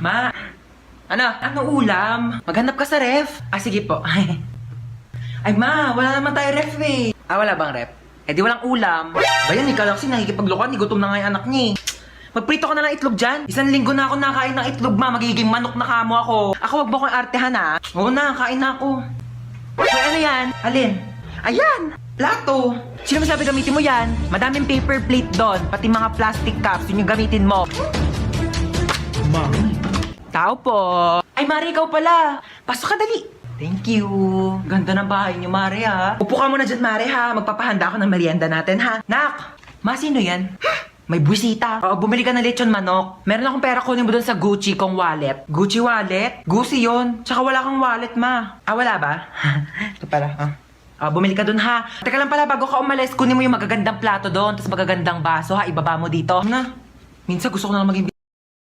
Ma, ano ulam? Maghanap ka sa ref? Ah, sige po. Ay ma, wala naman tayo ref eh. Ah, wala bang ref? Eh di walang ulam. Bayan, ikaw lang kasi nakikipaglokohan, gutom na nga yung anak niya eh. Magprito ka na lang itlog dyan. 1 linggo na ako nakain ng itlog, ma. Magiging manok na kamo ako. Ako, wag mo akong artehan, ha? Oo na, kain na ako. Ay, ano yan? Alin? Ayan! Plato! Sino masabi gamitin mo yan? Madaming paper plate doon, pati mga plastic cups, yun yung gamitin mo. Mami. Tao po. Ay, Mari, ikaw pala. Pasok ka, dali. Thank you. Ganda ng bahay niyo, Mari, ha? Upo ka muna dyan, Mari, ha? Magpapahanda ako ng merienda natin, ha? Nak! Ma, sino yan? May buwisita. Oo, bumili ka ng lechon manok. Meron akong pera, kunin mo doon sa Gucci kong wallet. Gucci wallet? Gucci yon. Tsaka wala kang wallet, ma. Ah, wala ba? Ito pala, bumili ka doon, ha? Teka lang pala, bago ka umalis, kunin mo yung magagandang plato doon, tapos magagandang baso, ha? Ibaba mo dito. Na, minsan gusto ko na lang maging